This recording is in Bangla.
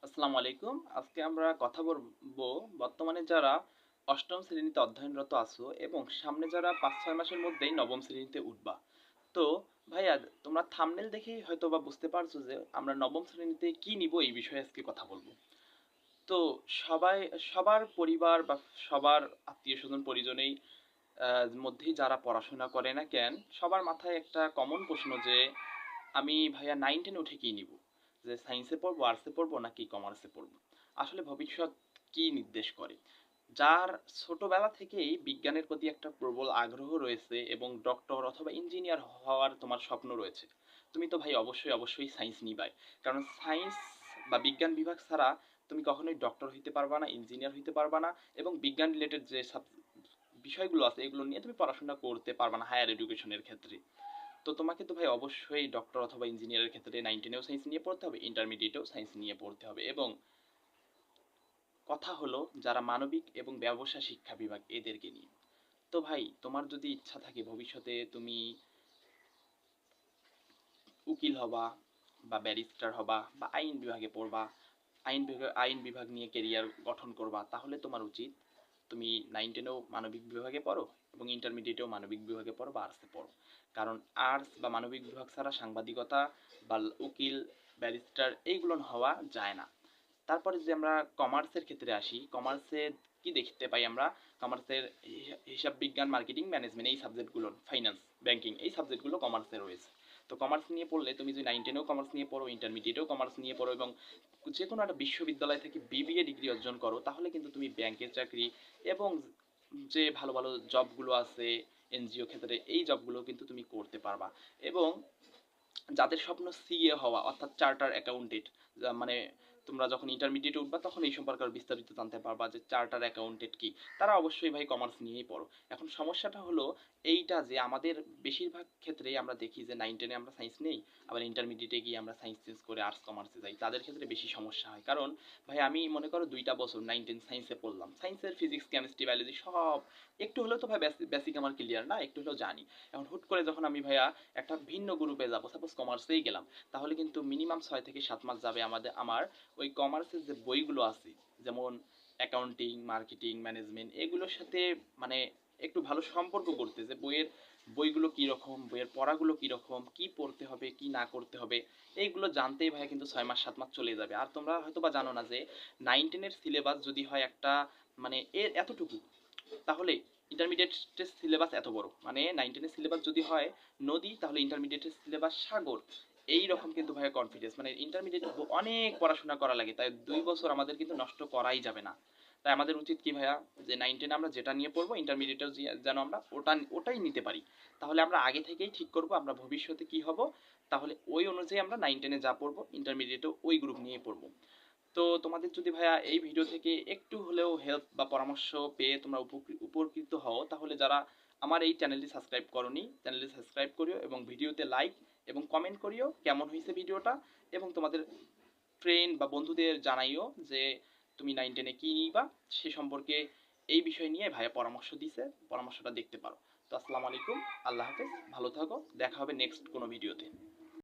আসসালামু আলাইকুম। আজকে আমরা কথা বলবো বর্তমানে যারা অষ্টম শ্রেণীতে অধ্যয়নরত আছো এবং সামনে যারা ৫-৬ মাসের মধ্যেই নবম শ্রেণীতে উঠবা। তো ভাইয়া তোমরা থাম্বনেল দেখেই হয়তোবা বুঝতে পারছো যে আমরা নবম শ্রেণীতে কি নিবো এই বিষয়ে আজকে কথা বলবো। তো সবাই সবার পরিবার বা সবার আত্মীয়স্বজন পরিজনেই মধ্যেই যারা পড়াশোনা করে না কেন সবার মাথায় একটা কমন প্রশ্ন যে আমি ভাইয়া 9-10 উঠে কি নিব? যে সায়েন্সে পড়বো, আর্টসে পড়বো নাকি কমার্সে পড়বো? আসলে ভবিষ্যৎ কি নির্দেশ করে? যার ছোটবেলা থেকেই বিজ্ঞানের প্রতি একটা প্রবল আগ্রহ রয়েছে এবং ডক্টর অথবা ইঞ্জিনিয়ার হওয়ার তোমার স্বপ্ন রয়েছে। তুমি তো ভাই অবশ্যই সায়েন্স নিবাই। কারণ সায়েন্স বা বিজ্ঞান বিভাগ ছাড়া তুমি কখনোই ডক্টর হইতে পারবা না, ইঞ্জিনিয়ার হইতে পারবা না এবং বিজ্ঞান রিলেটেড যে বিষয়গুলো আছে এগুলো নিয়ে তুমি পড়াশোনা করতে পারবা না হায়ার এডুকেশনের ক্ষেত্রে। তো তোমাকে তো ভাই অবশ্যই ডক্টর অথবা ইঞ্জিনিয়ারের ক্ষেত্রে 9-10 সায়েন্স নিয়ে পড়তে হবে, ইন্টারমিডিয়েটেও সায়েন্স নিয়ে পড়তে হবে এবং কথা হলো যারা মানবিক এবং ব্যবসা শিক্ষা বিভাগ এদেরকে নিয়ে। তো ভাই তোমার যদি ইচ্ছা থাকে ভবিষ্যতে তুমি উকিল হবা বা ব্যারিস্টার হবা বা আইন বিভাগে পড়বা, আইন বিভাগ নিয়ে কেরিয়ার গঠন করবা, তাহলে তোমার উচিত তুমি 9-10-এও মানবিক বিভাগে পড়ো এবং ইন্টারমিডিয়েটেও মানবিক বিভাগে পড়ো বা আর্টসে পড়ো। কারণ আর্টস বা মানবিক বিভাগ ছাড়া সাংবাদিকতা বা উকিল, ব্যারিস্টার এইগুলো হওয়া যায় না। তারপরে যদি আমরা কমার্সের ক্ষেত্রে আসি, কমার্সে কি দেখতে পাই আমরা? কমার্সের হিসাব বিজ্ঞান, মার্কেটিং, ম্যানেজমেন্ট এই সাবজেক্টগুলো, ফাইন্যান্স, ব্যাংকিং এই সাবজেক্টগুলো কমার্সে রয়েছে। তো কমার্স নিয়ে পড়লে তুমি যদি 9-10-এও কমার্স নিয়ে পড়ো, ইন্টারমিডিয়েটেও কমার্স নিয়ে পড়ো এবং যে কোনো একটা বিশ্ববিদ্যালয় থেকে বিবিএ ডিগ্রি অর্জন করো, তাহলে কিন্তু তুমি ব্যাংকের চাকরি এবং যে ভালো ভালো জবগুলো আছে এনজিও ক্ষেত্রে এই জবগুলো কিন্তু তুমি করতে পারবা। এবং যাদের স্বপ্ন সিএ হওয়া অর্থাৎ চার্টার অ্যাকাউন্টেন্ট, মানে তোমরা যখন ইন্টারমিডিয়েটে উঠবা তখন এই সম্পর্কে আরো বিস্তারিত জানতে পারবা যে চার্টার অ্যাকাউন্টেন্ট কি। তারা অবশ্যই ভাই কমার্স নিয়েই পড়ো। এখন সমস্যাটা হলো এইটা যে আমাদের বেশিরভাগ ক্ষেত্রে আমরা দেখি যে 9-10-এ আমরা সায়েন্স নেই, আবার ইন্টারমিডিয়েটে গিয়ে আমরা সায়েন্স চেঞ্জ করে আর্টস কমার্সে যাই। তাদের ক্ষেত্রে বেশি সমস্যা হয়। কারণ ভাই আমি মনে করো 2টা বছর 9-10 সায়েন্সে পড়লাম। সায়েন্সের ফিজিক্স, কেমিস্ট্রি, বায়োলজি সব একটু হলেও তো ভাই বেসিক আমার ক্লিয়ার না, একটু হলেও জানি। এখন হুট করে যখন আমি ভাইয়া একটা ভিন্ন গ্রুপে যাব, সাপোজ কমার্সেই গেলাম, তাহলে কিন্তু মিনিমাম 6 থেকে 7 মাস যাবে আমার ওই কমার্সের যে বইগুলো আছে, যেমন অ্যাকাউন্টিং, মার্কেটিং, ম্যানেজমেন্ট এগুলোর সাথে মানে একটু ভালো সম্পর্ক করতে, যে বইগুলো কি রকম, বইয়ের পড়াগুলো কি রকম, কি পড়তে হবে কি না করতে হবে এইগুলো জানতেই ভাই কিন্তু 6 মাস 7 মাস চলে যাবে। আর তোমরা হয়তো বা জানো না যে 9-10-এর সিলেবাস যদি হয় একটা মানে এর এতটুকু, তাহলে ইন্টারমিডিয়েটের সিলেবাস এত বড়, মানে 9-10-এর সিলেবাস যদি হয় নদী, তাহলে ইন্টারমিডিয়েটের সিলেবাস সাগর। এই রকম কিন্তু ভাইয়া কনফিডেন্স, মানে ইন্টারমিডিয়েট অনেক পড়াশোনা করা লাগে, তাই 2 বছর আমাদের কিন্তু নষ্ট করাই যাবে না। তাই আমাদের উচিত কি ভাইয়া, যে 9-10 আমরা যেটা নিয়ে পড়বো ইন্টারমিডিয়েটেও যেন আমরা ওটাই নিতে পারি। তাহলে আমরা আগে থেকেই ঠিক করব আমরা ভবিষ্যতে কি হব, তাহলে ওই অনুযায়ী আমরা 9-10-এ যা পড়বো ইন্টারমিডিয়েটেও ওই গ্রুপ নিয়ে পড়বো। তো তোমাদের যদি ভাইয়া এই ভিডিও থেকে একটু হলেও হেল্প বা পরামর্শ পেয়ে তোমরা উপকৃত হও, তাহলে যারা আমার এই চ্যানেলটি সাবস্ক্রাইব করোনি চ্যানেলটি সাবস্ক্রাইব করিও এবং ভিডিওতে লাইক এবং কমেন্ট করিও কেমন হয়েছে ভিডিওটা, এবং তোমাদের ফ্রেন্ড বা বন্ধুদের জানাইও যে তুমি 9-10-এ কি নিবা সে সম্পর্কে। এই বিষয় নিয়ে ভাইয়া পরামর্শ দিছে, পরামর্শটা দেখতে পারো। তো আসসালামু আলাইকুম, আল্লাহ হাফেজ, ভালো থাকো, দেখা হবে নেক্সট কোনো ভিডিওতে।